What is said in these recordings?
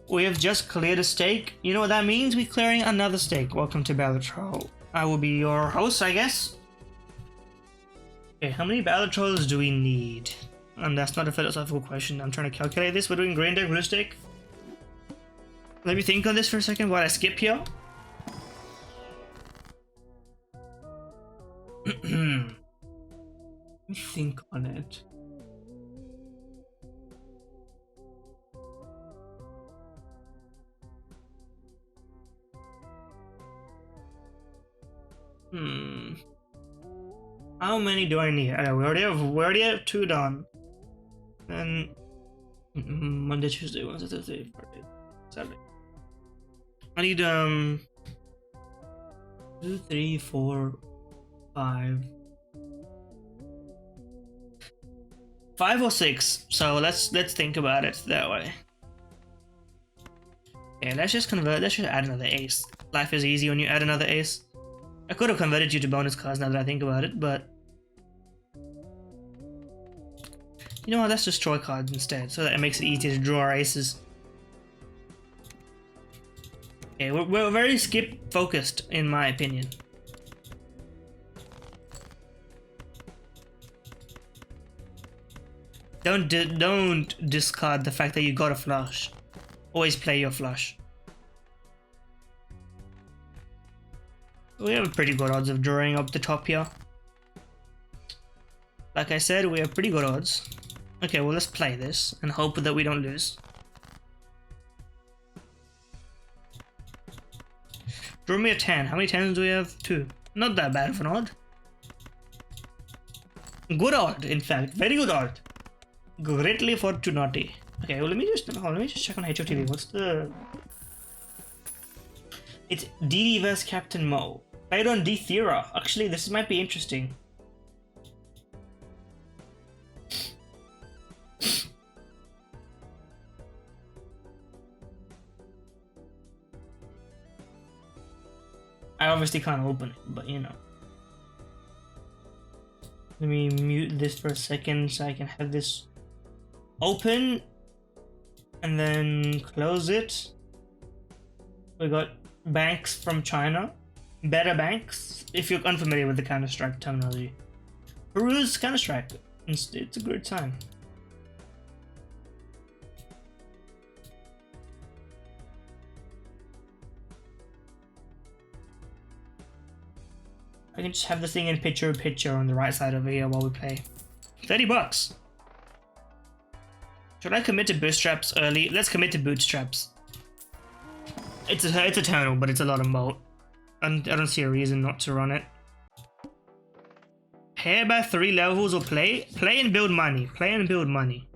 We have just cleared a stake. You know what that means? We're clearing another stake. Welcome to Balatro. I will be your host, I guess. Okay, how many Balatros do we need? And that's not a philosophical question. I'm trying to calculate this. We're doing green deck, blue stake. Let me think on this for a second while I skip here. Let me think on it. How many do I need? We already have 2 done. And Monday, Tuesday, Wednesday, Thursday, Friday, Saturday. I need 2, 3, 4, 5. 5 or 6. So let's think about it that way. Okay, let's just convert. Let's just add another ace. Life is easy when you add another ace. I could have converted you to bonus cards now that I think about it, but you know what, let's destroy cards instead, so that it makes it easier to draw our aces. Okay, we're very skip focused in my opinion. Don't discard the fact that you got a flush. Always play your flush. We have pretty good odds of drawing up the top here. Like I said, we have pretty good odds. Okay, well let's play this and hope that we don't lose. Draw me a 10. How many 10s do we have? 2. Not that bad of an odd. Good odd, in fact. Very good odd. Greatly fortunati. Okay, well let me just check on HOTV. What's the... It's DD vs Captain Mo. Played on D Thera. Actually, this might be interesting. I obviously can't open it, but you know. Let me mute this for a second so I can have this open and then close it. We got banks from China. Better banks, if you're unfamiliar with the Counter-Strike terminology. Peruse Counter-Strike. It's a great time. I can just have this thing in picture on the right side over here while we play. $30. Should I commit to bootstraps early? Let's commit to bootstraps. It's eternal, but it's a lot of moat. I don't see a reason not to run it. Pair by 3 levels or play and build money. Play and build money.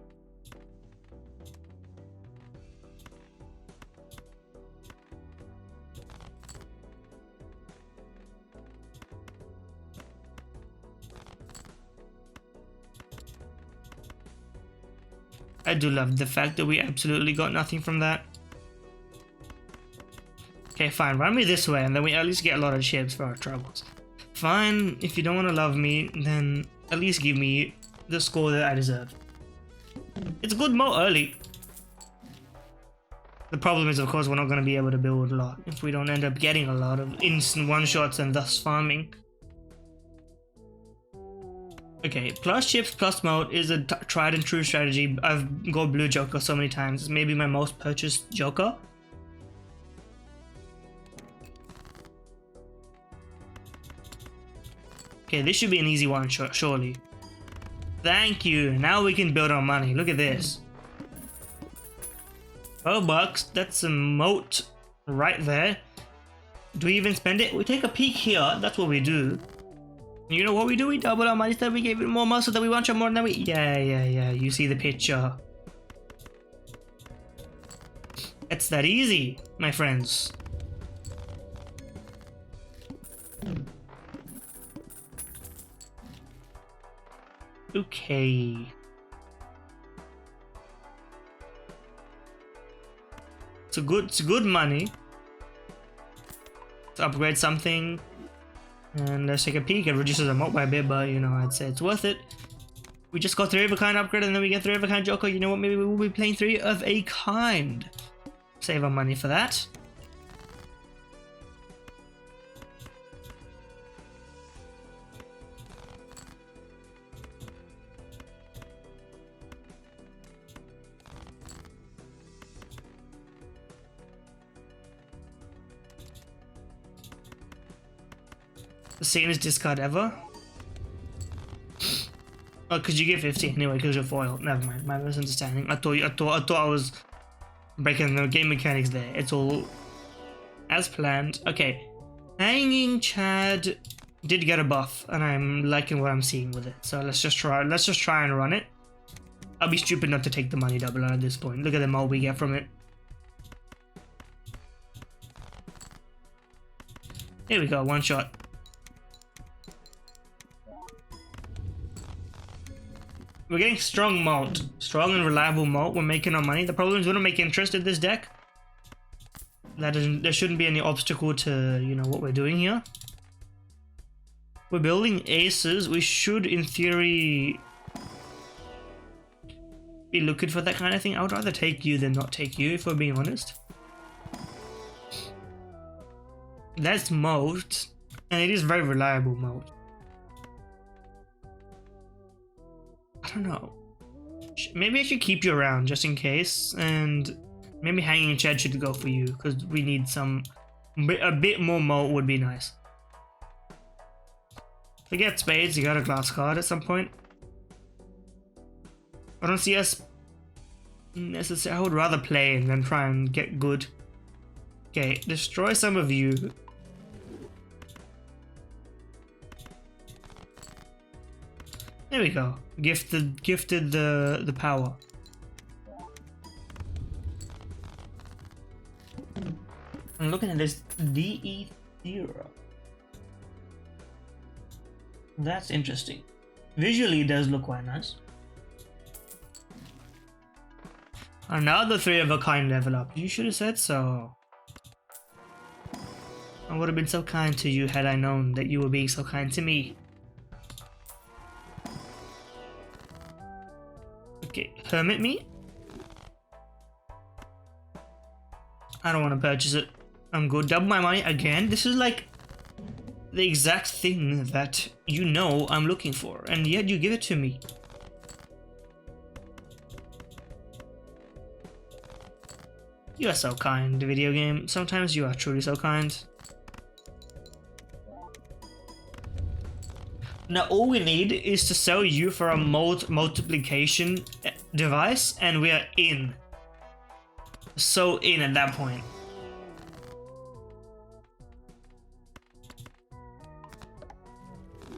I do love the fact that we absolutely got nothing from that. Okay, fine, run me this way and then we at least get a lot of chips for our troubles. Fine, if you don't want to love me, then at least give me the score that I deserve. It's good mo early. The problem is, of course, we're not going to be able to build a lot if we don't end up getting a lot of instant one-shots and thus farming. Okay, plus chips plus mode is a tried and true strategy. I've got blue joker so many times. It's maybe my most purchased joker. Okay, this should be an easy one, surely. Thank you. Now we can build our money. Look at this. $12. That's a moat right there. Do we even spend it? We take a peek here. That's what we do. You know what we do? We double our money so that we get more muscle, that we want more than we... Yeah. You see the picture. It's that easy, my friends. Okay. It's good money. Let's upgrade something. And let's take a peek. It reduces the moat by a bit, but you know, I'd say it's worth it. We just got 3 of a kind upgrade and then we get 3 of a kind joker. You know what? Maybe we will be playing 3 of a kind. Save our money for that. The sanest discard ever. Oh, could you get 50 anyway? Because you're foil. Never mind. My misunderstanding. I thought I was breaking the game mechanics there. It's all as planned. Okay, Hanging Chad did get a buff, and I'm liking what I'm seeing with it. So let's just try. Let's just try and run it. I'll be stupid not to take the money double at this point. Look at the mold we get from it. Here we go. One shot. We're getting strong malt. Strong and reliable malt. We're making our money. The problem is we don't make interest in this deck. There shouldn't be any obstacle to, you know, what we're doing here. We're building aces. We should, in theory, be looking for that kind of thing. I would rather take you than not take you, if we're being honest. That's malt. And it is very reliable malt. I don't know. Maybe I should keep you around just in case, and maybe Hanging Chad should go for you because we need a bit more malt would be nice. Forget spades, you got a glass card at some point. I don't see us necessarily. I would rather play and then try and get good. Okay, destroy some of you. There we go. Gifted the power. I'm looking at this DE0. That's interesting. Visually, it does look quite nice. Another 3 of a kind level up. You should have said so. I would have been so kind to you had I known that you were being so kind to me. Okay, Hermit me? I don't want to purchase it. I'm good. Double my money again? This is like the exact thing that you know I'm looking for, and yet you give it to me. You are so kind, video game. Sometimes you are truly so kind. Now all we need is to sell you for a multiplication device, and we are in. So in at that point.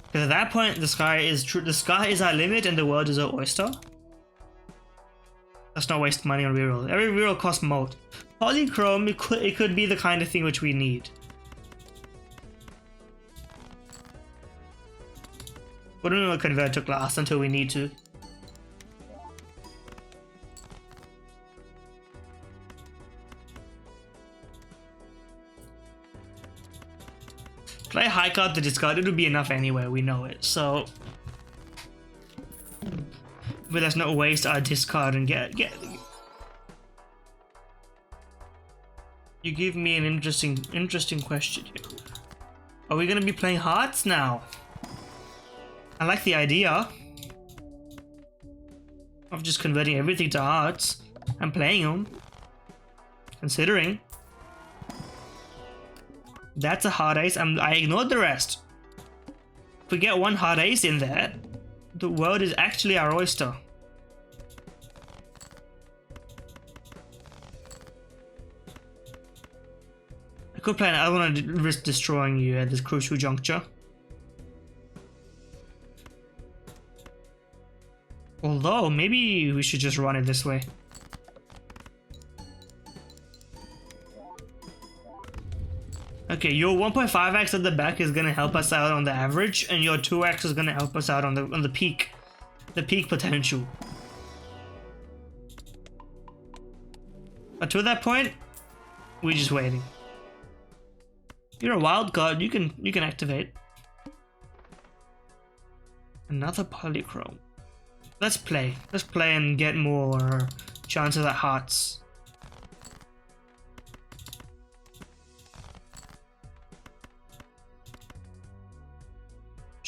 Because at that point, the sky is our limit, and the world is our oyster. Let's not waste money on reroll. Every reroll costs malt. Polychrome, it could be the kind of thing which we need. We don't want to convert to glass until we need to. Play high card to discard, it would be enough anyway, we know it, so. But let's not waste our discard and get. You give me an interesting question here. Are we gonna be playing hearts now? I like the idea of just converting everything to hearts and playing them. Considering. That's a hard ace. I ignored the rest. If we get one hard ace in there, the world is actually our oyster. I could play. I don't want to risk destroying you at this crucial juncture. Although, maybe we should just run it this way. Okay, your 1.5x at the back is gonna help us out on the average, and your 2x is gonna help us out on the peak potential. But to that point, we're just waiting. You're a wild card. You can activate. Another polychrome. Let's play. Let's play and get more chances at hearts.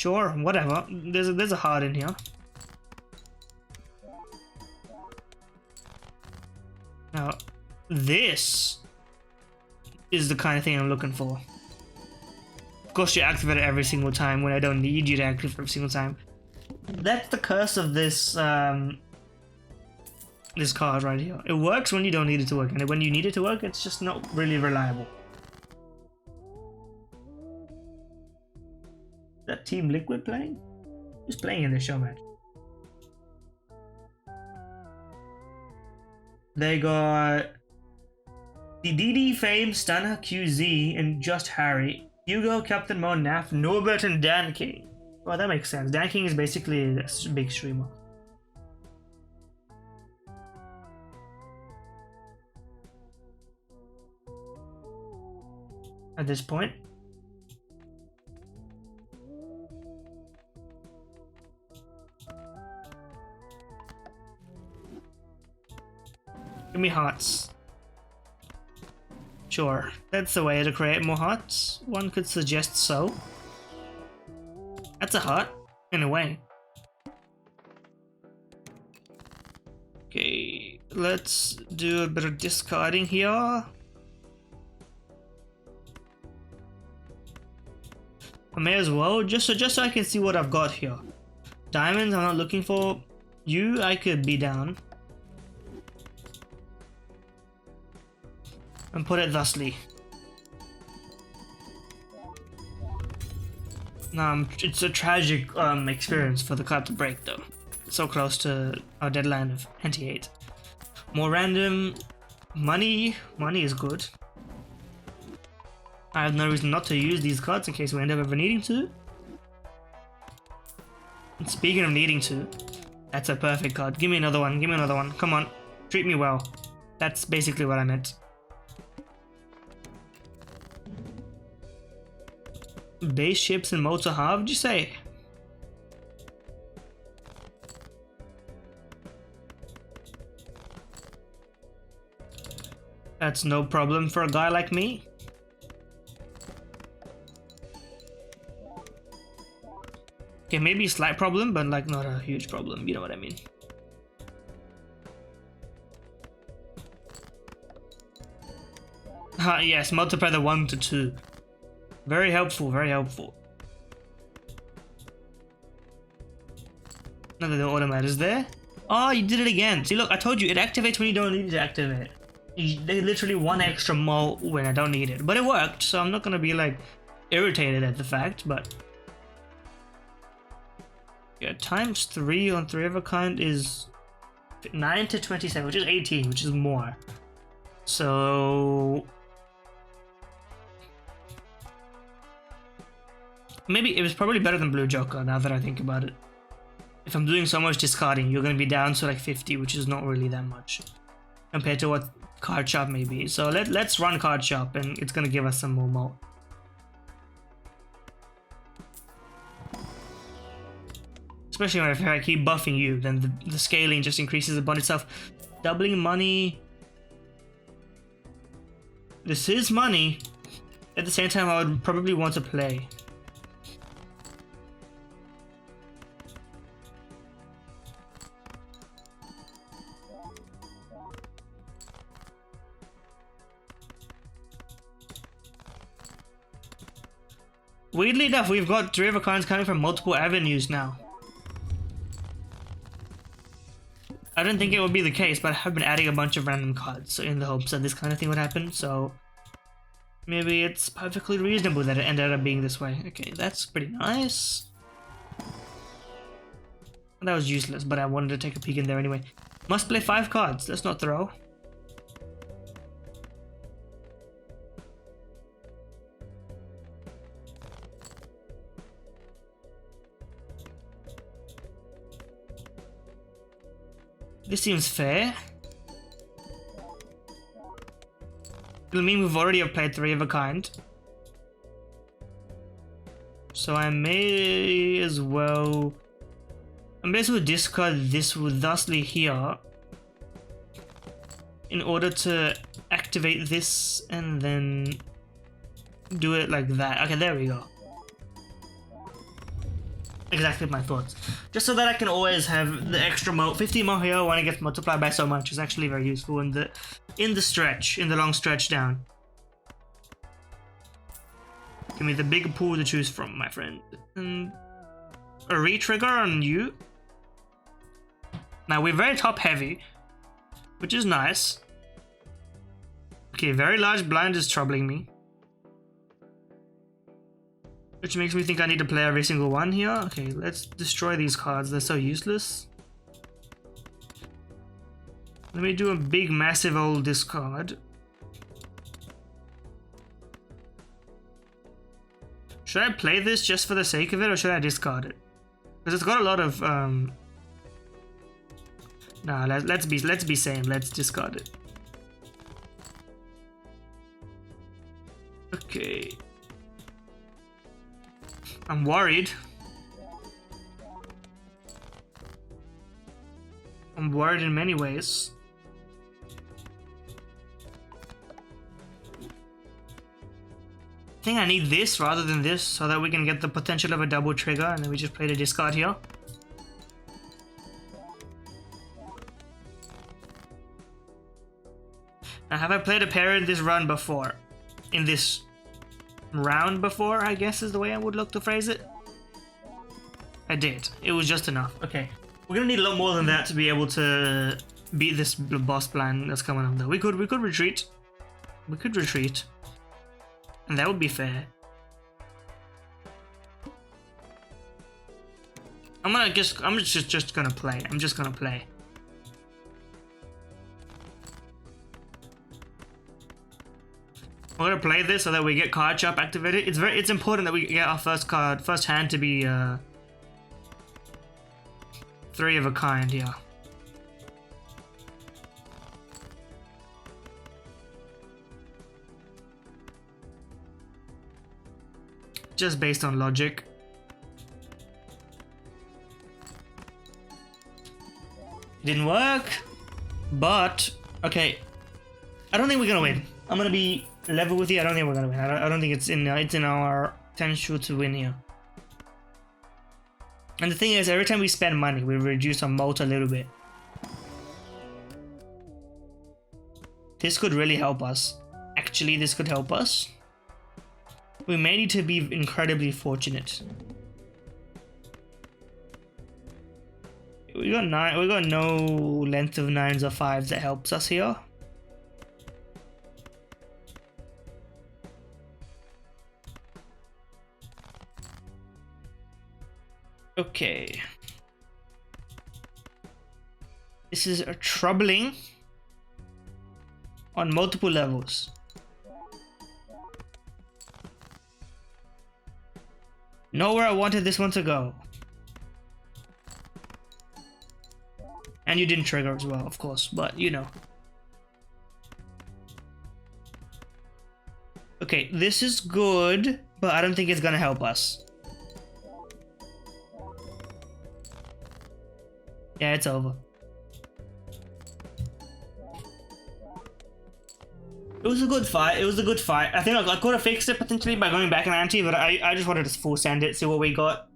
Sure, whatever. There's a heart in here. Now, this is the kind of thing I'm looking for. Of course, you activate it every single time when I don't need you to activate it every single time. That's the curse of this this card right here. It works when you don't need it to work, and when you need it to work, it's just not really reliable. Is that Team Liquid playing? Who's playing in this show match? They got the DD Fame, Stunner, QZ, and Just Harry, Hugo, Captain Mo, Naf, Norbert, and Dan King. Well, that makes sense. Dan King is basically a big streamer. At this point. Give me hearts. Sure, that's the way to create more hearts. One could suggest so. That's a heart, in a way. Okay, let's do a bit of discarding here. I may as well, just so I can see what I've got here. Diamonds I'm not looking for. You, I could be down. And put it thusly. It's a tragic experience for the card to break though. So close to our deadline of 28. More random. Money is good. I have no reason not to use these cards in case we end up ever needing to. And speaking of needing to, that's a perfect card. Give me another one, give me another one. Come on, treat me well. That's basically what I meant. Base ships and motor half, did you say? That's no problem for a guy like me. Okay, maybe a slight problem, but like not a huge problem, you know what I mean. Yes, multiply the 1 to 2. Very helpful, very helpful. None of the automat is there. Oh, you did it again. See, look, I told you, it activates when you don't need it to activate. They literally 1 extra mult when I don't need it. But it worked, so I'm not gonna be like irritated at the fact, but yeah, times 3 on 3 of a kind is 9 to 27, which is 18, which is more. So maybe it was probably better than Blue Joker now that I think about it. If I'm doing so much discarding, you're going to be down to like 50, which is not really that much compared to what Card Shop may be. So let's run Card Shop and it's going to give us some more mult. Especially if I keep buffing you, then the scaling just increases upon itself. Doubling money. This is money. At the same time, I would probably want to play. Weirdly enough, we've got 3 of a kinds coming from multiple avenues now. I didn't think it would be the case, but I have been adding a bunch of random cards in the hopes that this kind of thing would happen, so maybe it's perfectly reasonable that it ended up being this way. Okay, that's pretty nice. That was useless, but I wanted to take a peek in there anyway. Must play 5 cards, let's not throw. This seems fair. It'll mean we've already played 3 of a kind. So I may as well discard this thusly here in order to activate this and then do it like that. Okay, there we go. exactly my thoughts. Just so that I can always have the extra 50 mo here when it gets multiplied by so much is actually very useful in the long stretch down. Give me the big pool to choose from, my friend. And a re-trigger on you. Now we're very top heavy, which is nice. Okay, very large blind is troubling me. Which makes me think I need to play every single one here. Okay, let's destroy these cards. They're so useless. Let me do a big, massive old discard. Should I play this just for the sake of it, or should I discard it? Because it's got a lot of Nah, let's be sane. Let's discard it. Okay. I'm worried. I'm worried in many ways. I think I need this rather than this so that we can get the potential of a double trigger, and then we just play the discard here. Now, have I played a pair in this run before? In this round before, I guess is the way I would look to phrase it. I did. It was just enough. Okay. We're gonna need a lot more than that to be able to beat this boss plan that's coming up though. We could retreat. We could retreat. And that would be fair. I'm just gonna play. I'm just gonna play. We're gonna play this so that we get card chop activated. It's important that we get our first hand to be 3 of a kind here. Just based on logic. Didn't work, but okay. I don't think we're gonna win. I'm gonna be level with you. I don't think we're gonna win. I don't think it's in our potential to win here. And the thing is, every time we spend money, we reduce our moat a little bit. This could really help us. Actually, this could help us. We may need to be incredibly fortunate. We got no length of 9s or 5s that helps us here. Okay. This is troubling on multiple levels. Know where I wanted this one to go. And you didn't trigger as well, of course, but you know. Okay, this is good, but I don't think it's gonna help us. Yeah, it's over. It was a good fight. It was a good fight. I think I could have fixed it potentially by going back and anti, but I just wanted to full send it, see what we got.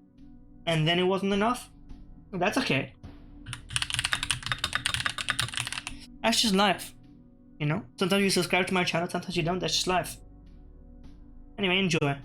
And then it wasn't enough. That's okay. That's just life. You know? Sometimes you subscribe to my channel, sometimes you don't. That's just life. Anyway, enjoy.